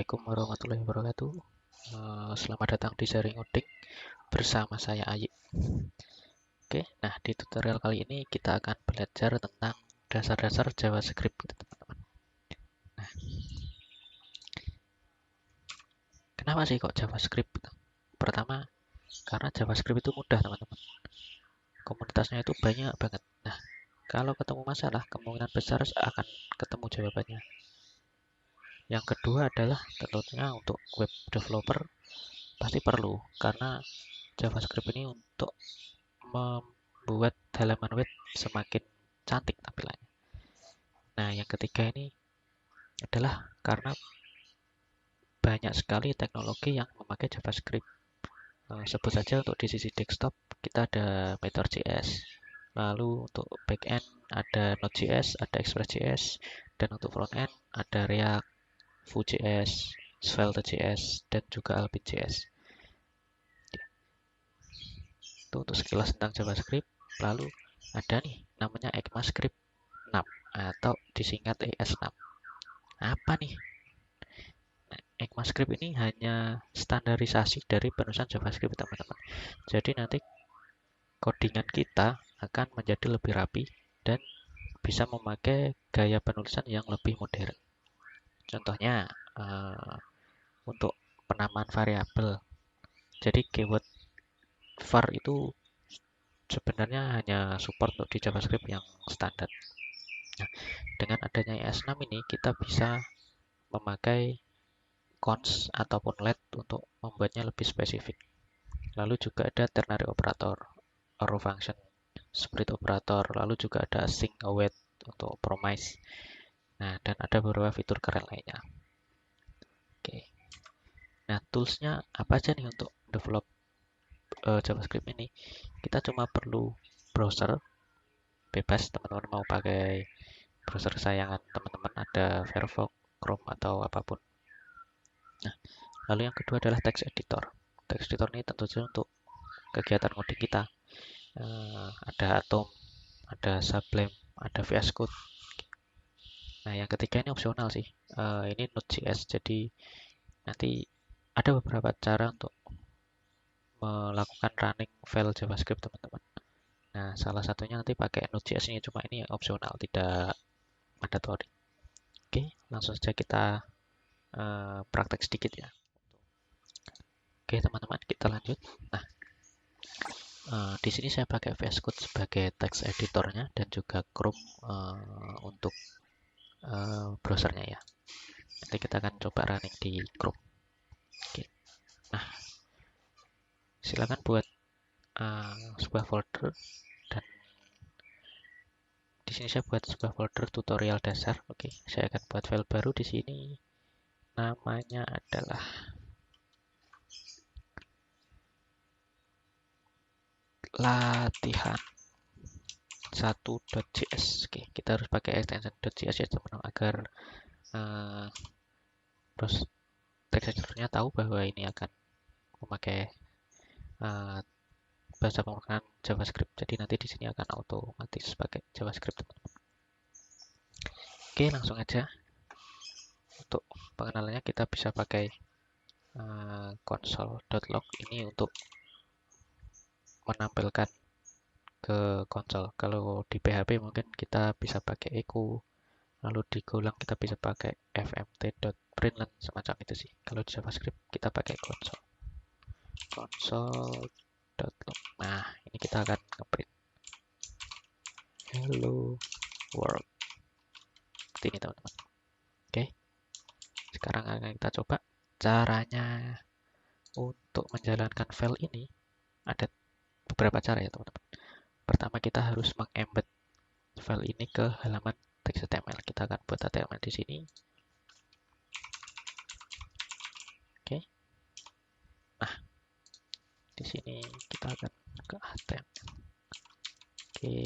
Assalamualaikum warahmatullahi wabarakatuh. Selamat datang di Sharing Ngoding bersama saya Ayi. Oke, nah di tutorial kali ini kita akan belajar tentang dasar-dasar JavaScript, gitu, teman-teman. Nah, kenapa sih kok JavaScript? Pertama, karena JavaScript itu mudah, teman-teman. Komunitasnya itu banyak banget. Nah, kalau ketemu masalah, kemungkinan besar akan ketemu jawabannya. Yang kedua adalah tentunya untuk web developer pasti perlu, karena JavaScript ini untuk membuat halaman web semakin cantik tampilannya. Nah, yang ketiga ini adalah karena banyak sekali teknologi yang memakai JavaScript. Sebut saja untuk di sisi desktop kita ada Meteor.js, lalu untuk backend ada Node.js, ada Express.js, dan untuk frontend ada React, Vue.js, Svelte.js, dan juga Alpine.js. Itu untuk sekilas tentang JavaScript. Lalu ada nih namanya ECMAScript 6 atau disingkat ES6. Apa nih? Nah, ECMAScript ini hanya standarisasi dari penulisan JavaScript, teman-teman. Jadi nanti codingan kita akan menjadi lebih rapi dan bisa memakai gaya penulisan yang lebih modern. Contohnya untuk penamaan variabel. Jadi keyword var itu sebenarnya hanya support untuk di JavaScript yang standar. Nah, dengan adanya ES6 ini kita bisa memakai cons ataupun let untuk membuatnya lebih spesifik. Lalu juga ada ternary operator, arrow function, split operator, lalu juga ada async await untuk promise. Nah, dan ada beberapa fitur keren lainnya. Oke. Nah, toolsnya apa aja nih untuk develop JavaScript ini? Kita cuma perlu browser, bebas teman-teman mau pakai browser kesayangan teman-teman, ada Firefox, Chrome, atau apapun. Nah, lalu yang kedua adalah text editor. Text editor ini tentu saja untuk kegiatan ngoding kita. Ada Atom, ada Sublime, ada VS Code. Nah, yang ketiga ini opsional sih. Ini Node.js, jadi nanti ada beberapa cara untuk melakukan running file JavaScript, teman-teman. Nah, salah satunya nanti pakai Node.js ini, cuma ini opsional, tidak mandatory. Oke, langsung saja kita praktek sedikit ya. Oke, teman-teman, kita lanjut. Nah, di sini saya pakai VS Code sebagai text editornya dan juga Chrome untuk browsernya ya. Nanti kita akan coba running di Chrome. Oke. Nah, silakan buat sebuah folder, dan di sini saya buat sebuah folder tutorial dasar. Oke, saya akan buat file baru di sini. Namanya adalah latihan 1.js. Oke, kita harus pakai extension .js ya teman-teman, agar terus text editornya tahu bahwa ini akan memakai bahasa pemrograman JavaScript. Jadi nanti di sini akan otomatis pakai JavaScript, teman-teman. Oke, langsung aja. Untuk pengenalannya kita bisa pakai console.log ini untuk menampilkan ke konsol. Kalau di PHP mungkin kita bisa pakai echo, lalu di Golang kita bisa pakai fmt.println, semacam itu sih. Kalau di JavaScript kita pakai console.log. Nah, ini kita akan ngeprint hello world. Seperti ini, teman-teman. Oke, sekarang akan kita coba caranya untuk menjalankan file ini. Ada beberapa cara ya, teman-teman. Pertama, kita harus mengembed file ini ke halaman teks.html. Kita akan buat HTML di sini. Oke. Nah, di sini kita akan ke HTML. Oke.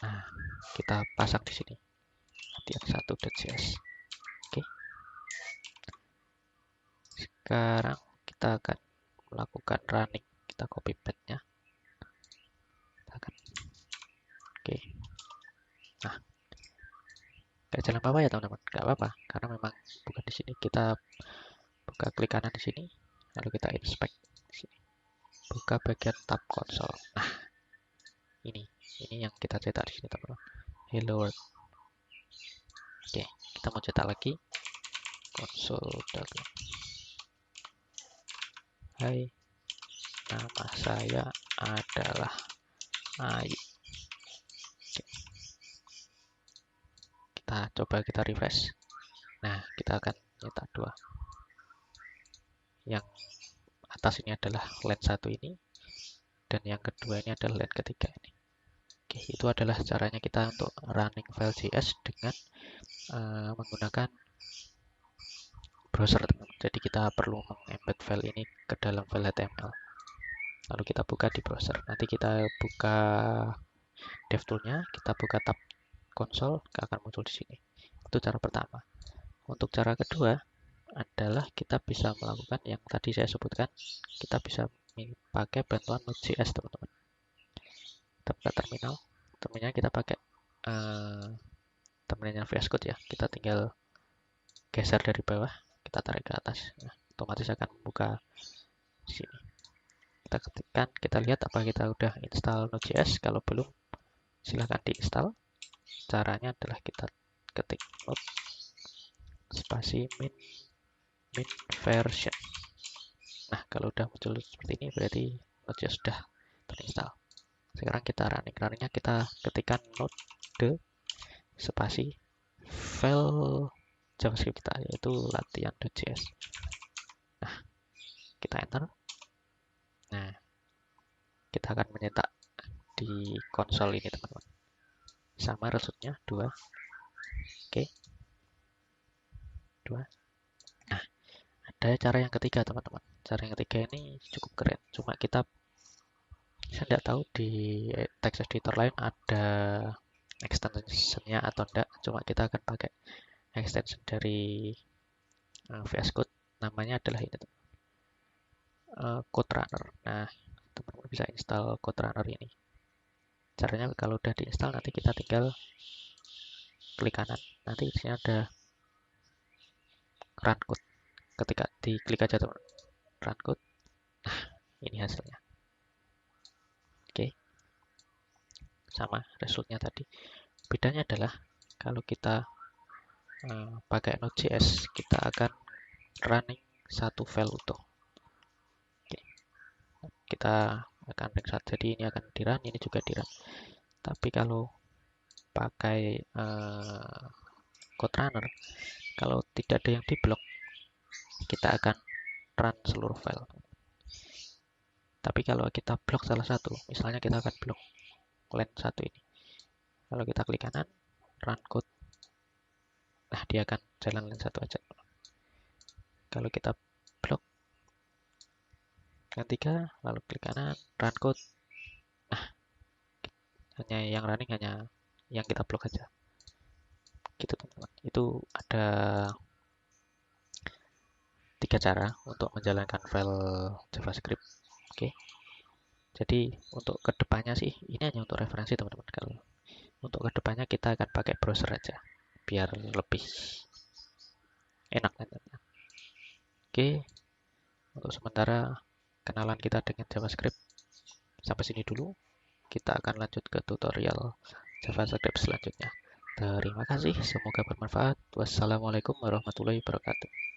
Nah, kita pasang di sini latihan 1.js. Oke. Sekarang kita akan melakukan running. Kita copy path-nya. Oke. Nah, Nggak jalan apa-apa ya teman-teman, nggak apa-apa karena memang bukan di sini. Kita buka klik kanan di sini, lalu kita inspect di sini. Buka bagian tab konsol. Nah, ini yang kita cetak di sini teman-teman. Hello world. Oke, kita mau cetak lagi console.log. Hai, nama saya adalah Ayu. Oke. Kita refresh. Nah, kita akan cetak dua. Yang atas ini adalah line 1 ini, dan yang kedua ini adalah line ketiga ini. Oke, itu adalah caranya kita untuk running file JS dengan menggunakan browser, teman-teman. Jadi kita perlu mengembed file ini ke dalam file HTML. Lalu kita buka di browser. Nanti kita buka DevTool-nya, kita buka tab konsol, akan muncul di sini. Itu cara pertama. Untuk cara kedua adalah kita bisa melakukan yang tadi saya sebutkan. Kita bisa pakai bantuan Node.js, teman-teman. Kita buka terminal. Terminalnya kita pakai terminalnya VS Code ya. Kita tinggal geser dari bawah, kita tarik ke atas. Nah, otomatis akan membuka di sini. Kita ketikkan, kita lihat apa kita udah install Node.js. Kalau belum, silahkan diinstal. Caranya adalah kita ketik node spasi min version. Nah, kalau udah muncul seperti ini berarti Node.js sudah terinstall. Sekarang kita runningnya kita ketikkan node spasi file JavaScript kita, yaitu latihan.js. Nah, kita enter. Nah, kita akan menyetak di konsol ini, teman-teman. Sama resultnya 2. Oke. 2. Nah, ada cara yang ketiga, teman-teman. Cara yang ketiga ini cukup keren. Cuma saya tidak tahu di text editor lain ada extension-nya atau enggak. Cuma kita akan pakai extension dari VS Code. Namanya adalah ini, Code Runner. Nah, teman-teman bisa install Code Runner ini. Caranya kalau udah diinstal, nanti kita tinggal klik kanan. Nanti di sini ada run code. Ketika diklik aja teman, run code. Nah, ini hasilnya. Oke. Sama resultnya tadi. Bedanya adalah kalau kita pakai Node.js, kita akan running satu file utuh. Oke. Kita akan running satu. Jadi ini akan di-run, ini juga di-run. Tapi kalau pakai Code Runner, kalau tidak ada yang diblok, kita akan run seluruh file. Tapi kalau kita blok salah satu, misalnya kita akan blok line 1 ini. Kalau kita klik kanan, run code. Nah, dia akan jalan line 1 aja. Kalau kita blok line 3, lalu klik kanan, run code. Nah, hanya yang running hanya yang kita blok aja. Gitu, teman-teman. Itu ada 3 cara untuk menjalankan file JavaScript. Oke. Jadi untuk kedepannya sih, ini hanya untuk referensi teman-teman. Kalau untuk kedepannya kita akan pakai browser aja, biar lebih enak nantinya. Oke, untuk sementara kenalan kita dengan JavaScript sampai sini dulu. Kita akan lanjut ke tutorial JavaScript selanjutnya. Terima kasih, semoga bermanfaat. Wassalamualaikum warahmatullahi wabarakatuh.